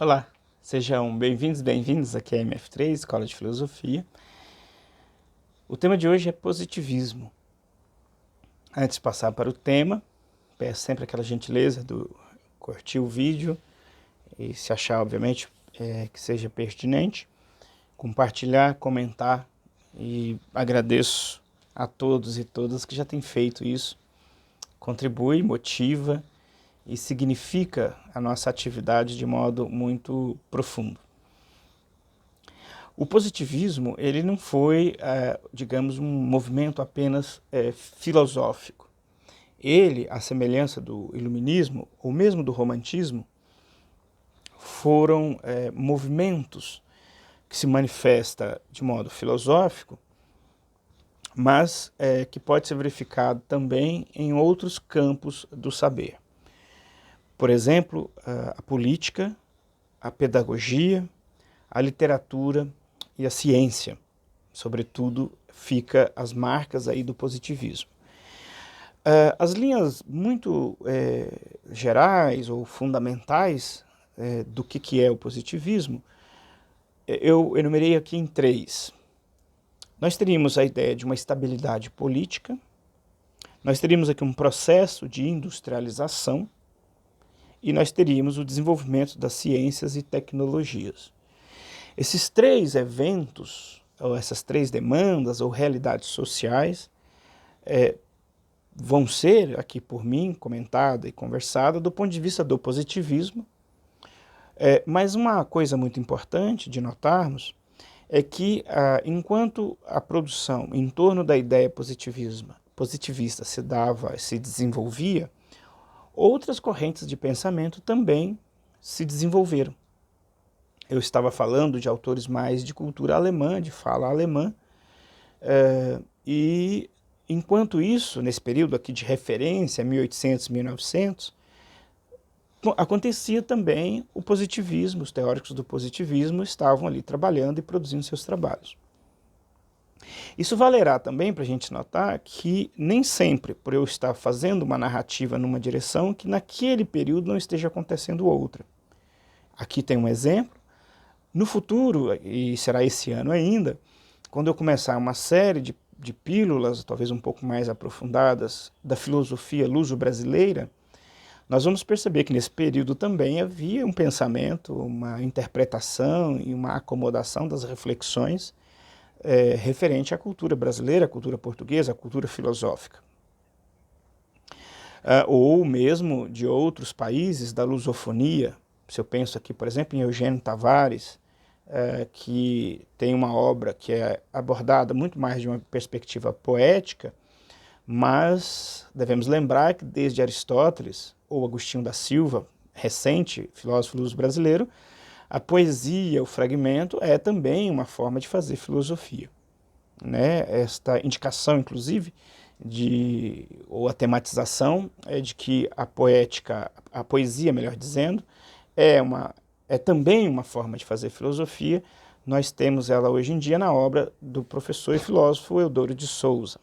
Olá, sejam bem-vindos aqui à MF3, Escola de Filosofia. O tema de hoje é positivismo. Antes de passar para o tema, peço sempre aquela gentileza do curtir o vídeo e, se achar, obviamente, que seja pertinente, compartilhar, comentar, e agradeço a todos e todas que já têm feito isso. Contribui, motiva e significa a nossa atividade de modo muito profundo. O positivismo, ele não foi, digamos, um movimento apenas filosófico. Ele, à semelhança do iluminismo, ou mesmo do romantismo, foram movimentos que se manifestam de modo filosófico, mas que pode ser verificado também em outros campos do saber. Por exemplo, a política, a pedagogia, a literatura e a ciência, sobretudo, fica as marcas aí do positivismo. As linhas muito gerais ou fundamentais do que é o positivismo, eu enumerei aqui em três. Nós teríamos a ideia de uma estabilidade política, nós teríamos aqui um processo de industrialização e nós teríamos o desenvolvimento das ciências e tecnologias. Esses três eventos, ou essas três demandas ou realidades sociais, vão ser, aqui por mim, comentada e conversada do ponto de vista do positivismo. Mas uma coisa muito importante de notarmos é que, enquanto a produção em torno da ideia positivista se desenvolvia, outras correntes de pensamento também se desenvolveram. Eu estava falando de autores mais de cultura alemã, de fala alemã, e enquanto isso, nesse período aqui de referência, 1800, 1900, acontecia também o positivismo, os teóricos do positivismo estavam ali trabalhando e produzindo seus trabalhos. Isso valerá também para a gente notar que nem sempre, por eu estar fazendo uma narrativa numa direção, que naquele período não esteja acontecendo outra. Aqui tem um exemplo. No futuro, e será esse ano ainda, quando eu começar uma série de pílulas, talvez um pouco mais aprofundadas, da filosofia luso-brasileira, nós vamos perceber que nesse período também havia um pensamento, uma interpretação e uma acomodação das reflexões referente à cultura brasileira, à cultura portuguesa, à cultura filosófica. Ou mesmo de outros países da lusofonia. Se eu penso aqui, por exemplo, em Eugênio Tavares, que tem uma obra que é abordada muito mais de uma perspectiva poética, mas devemos lembrar que desde Aristóteles, ou Agostinho da Silva, recente filósofo luso-brasileiro, a poesia, o fragmento, é também uma forma de fazer filosofia. Né? Esta indicação, inclusive, ou a tematização é de que a poética, a poesia, melhor dizendo, é também uma forma de fazer filosofia. Nós temos ela hoje em dia na obra do professor e filósofo Eudoro de Souza.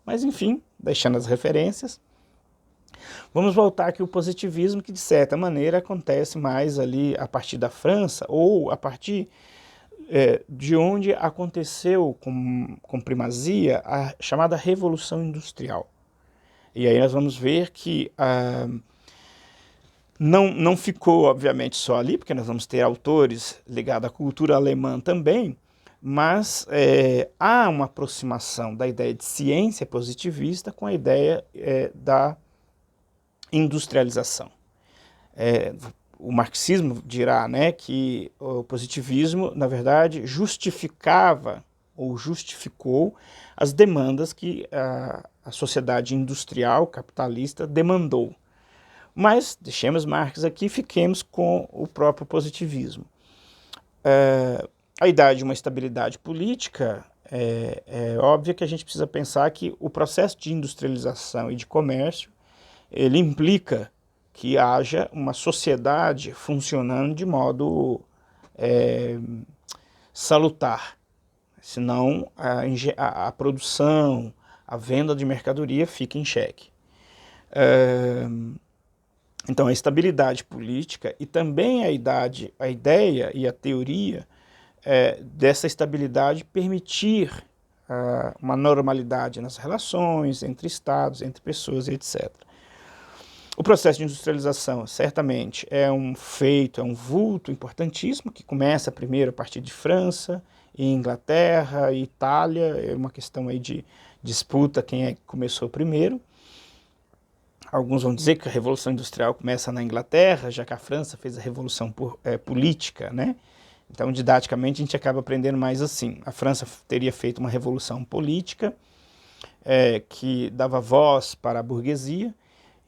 Mas, enfim, deixando as referências, vamos voltar aqui ao positivismo, que de certa maneira acontece mais ali a partir da França, ou a partir de onde aconteceu com primazia a chamada Revolução Industrial. E aí nós vamos ver que não ficou, obviamente, só ali, porque nós vamos ter autores ligados à cultura alemã também, mas há uma aproximação da ideia de ciência positivista com a ideia da industrialização. O marxismo dirá, né, que o positivismo, na verdade, justificava ou justificou as demandas que a sociedade industrial capitalista demandou. Mas deixemos Marx aqui e fiquemos com o próprio positivismo. A ideia de uma estabilidade política é óbvio que a gente precisa pensar que o processo de industrialização e de comércio ele implica que haja uma sociedade funcionando de modo salutar, senão a produção, a venda de mercadoria fica em xeque. Então, a estabilidade política e também a ideia e a teoria dessa estabilidade permitir uma normalidade nas relações entre estados, entre pessoas, etc. O processo de industrialização, certamente, é um feito, é um vulto importantíssimo, que começa primeiro a partir de França, e Inglaterra, e Itália, é uma questão aí de disputa quem é que começou primeiro. Alguns vão dizer que a Revolução Industrial começa na Inglaterra, já que a França fez a Revolução política, né? Então, didaticamente, a gente acaba aprendendo mais assim. A França teria feito uma revolução política que dava voz para a burguesia,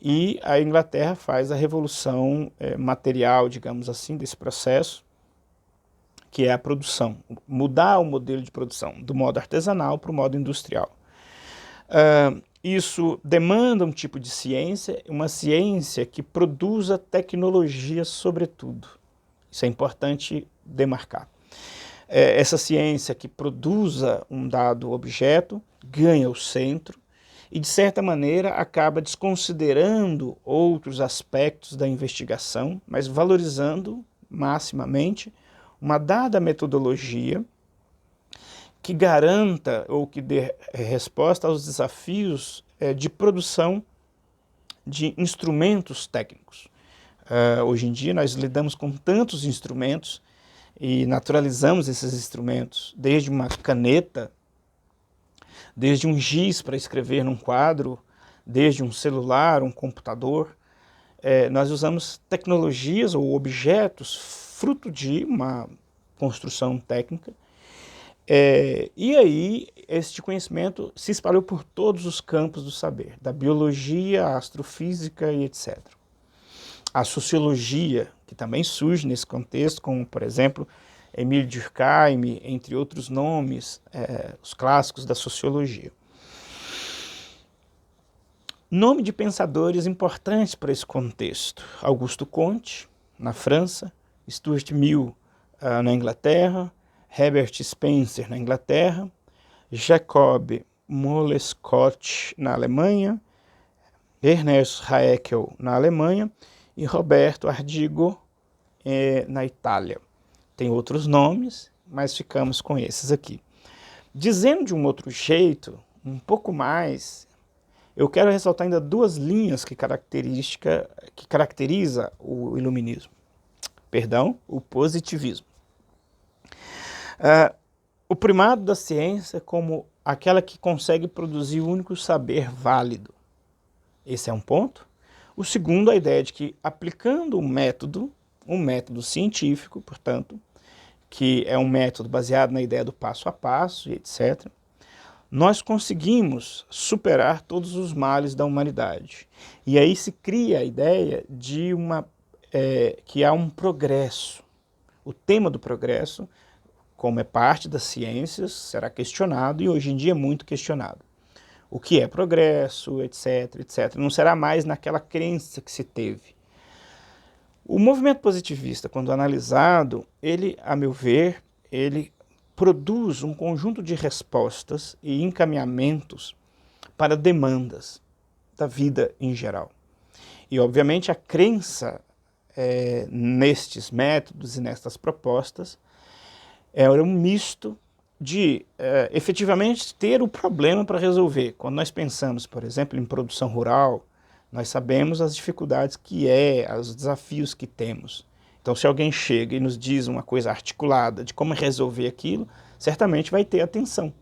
e a Inglaterra faz a revolução material, digamos assim, desse processo, que é a produção. Mudar o modelo de produção do modo artesanal para o modo industrial. Isso demanda um tipo de ciência, uma ciência que produza tecnologia sobretudo. Isso é importante demarcar. Essa ciência que produza um dado objeto ganha o centro e, de certa maneira, acaba desconsiderando outros aspectos da investigação, mas valorizando maximamente uma dada metodologia que garanta ou que dê resposta aos desafios de produção de instrumentos técnicos. Hoje em dia nós lidamos com tantos instrumentos e naturalizamos esses instrumentos, desde uma caneta, desde um giz para escrever num quadro, desde um celular, um computador. Nós usamos tecnologias ou objetos fruto de uma construção técnica. E aí, este conhecimento se espalhou por todos os campos do saber, da biologia, à astrofísica e etc. A sociologia, que também surge nesse contexto, como, por exemplo, Émile Durkheim, entre outros nomes, os clássicos da sociologia. Nome de pensadores importantes para esse contexto: Auguste Comte, na França, Stuart Mill, na Inglaterra, Herbert Spencer, na Inglaterra, Jacob Molescott, na Alemanha, Ernest Haeckel, na Alemanha, e Roberto Ardigo, na Itália. Tem outros nomes, mas ficamos com esses aqui. Dizendo de um outro jeito, um pouco mais, eu quero ressaltar ainda duas linhas que caracteriza o iluminismo. O positivismo. O primado da ciência como aquela que consegue produzir o único saber válido. Esse é um ponto. O segundo, a ideia de que, aplicando um método científico, portanto, que é um método baseado na ideia do passo a passo e etc., nós conseguimos superar todos os males da humanidade. E aí se cria a ideia de que há um progresso. O tema do progresso, como é parte das ciências, será questionado e hoje em dia é muito questionado. O que é progresso, etc, etc. Não será mais naquela crença que se teve. O movimento positivista, quando analisado, ele, a meu ver, ele produz um conjunto de respostas e encaminhamentos para demandas da vida em geral. E, obviamente, a crença nestes métodos e nestas propostas é um misto de efetivamente ter o problema para resolver. Quando nós pensamos, por exemplo, em produção rural, nós sabemos as dificuldades os desafios que temos. Então, se alguém chega e nos diz uma coisa articulada de como resolver aquilo, certamente vai ter atenção.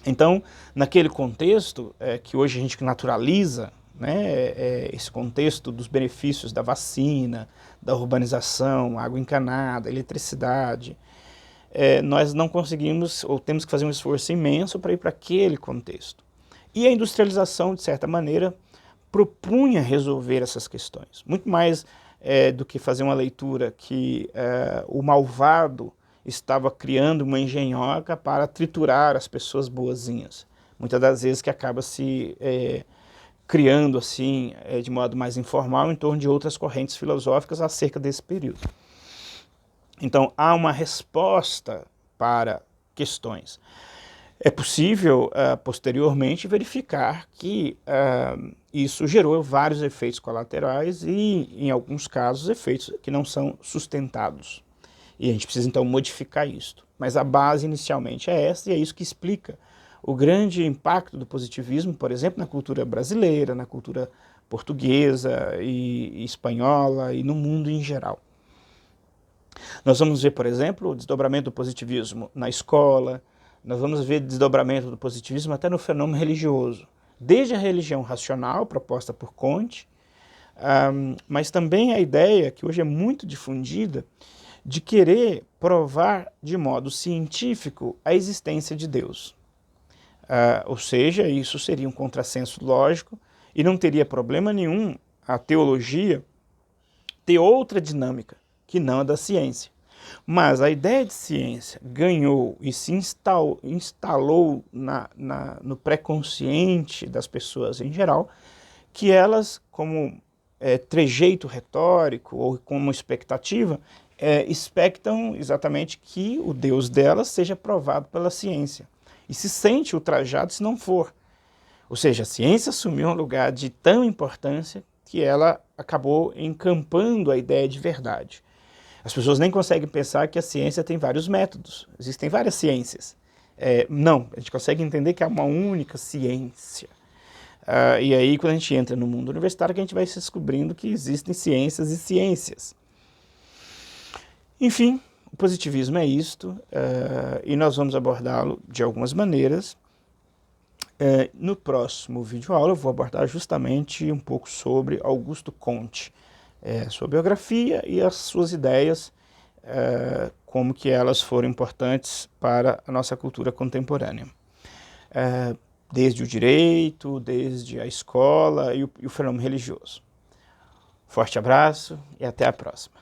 Então, naquele contexto que hoje a gente naturaliza, né, esse contexto dos benefícios da vacina, da urbanização, água encanada, eletricidade, nós não conseguimos, ou temos que fazer um esforço imenso para ir para aquele contexto. E a industrialização, de certa maneira, propunha resolver essas questões. Muito mais do que fazer uma leitura que o malvado estava criando uma engenhoca para triturar as pessoas boazinhas. Muitas das vezes que acaba se criando assim, de modo mais informal, em torno de outras correntes filosóficas acerca desse período. Então, há uma resposta para questões. É possível, posteriormente, verificar que isso gerou vários efeitos colaterais e, em alguns casos, efeitos que não são sustentados. E a gente precisa, então, modificar isso. Mas a base, inicialmente, é essa, e é isso que explica o grande impacto do positivismo, por exemplo, na cultura brasileira, na cultura portuguesa e espanhola e no mundo em geral. Nós vamos ver, por exemplo, o desdobramento do positivismo na escola, nós vamos ver desdobramento do positivismo até no fenômeno religioso, desde a religião racional, proposta por Comte, mas também a ideia, que hoje é muito difundida, de querer provar de modo científico a existência de Deus. Ou seja, isso seria um contrassenso lógico e não teria problema nenhum a teologia ter outra dinâmica que não a da ciência. Mas a ideia de ciência ganhou e se instalou no pré-consciente das pessoas em geral, que elas, como trejeito retórico ou como expectativa, expectam exatamente que o Deus delas seja provado pela ciência. E se sente ultrajado se não for. Ou seja, a ciência assumiu um lugar de tão importância que ela acabou encampando a ideia de verdade. As pessoas nem conseguem pensar que a ciência tem vários métodos, existem várias ciências. Não, a gente consegue entender que há uma única ciência. E aí, quando a gente entra no mundo universitário, que a gente vai se descobrindo que existem ciências e ciências. Enfim, o positivismo é isto, e nós vamos abordá-lo de algumas maneiras. No próximo vídeo aula eu vou abordar justamente um pouco sobre Augusto Comte, sua biografia e as suas ideias, como que elas foram importantes para a nossa cultura contemporânea. Desde o direito, desde a escola e o fenômeno religioso. Forte abraço e até a próxima.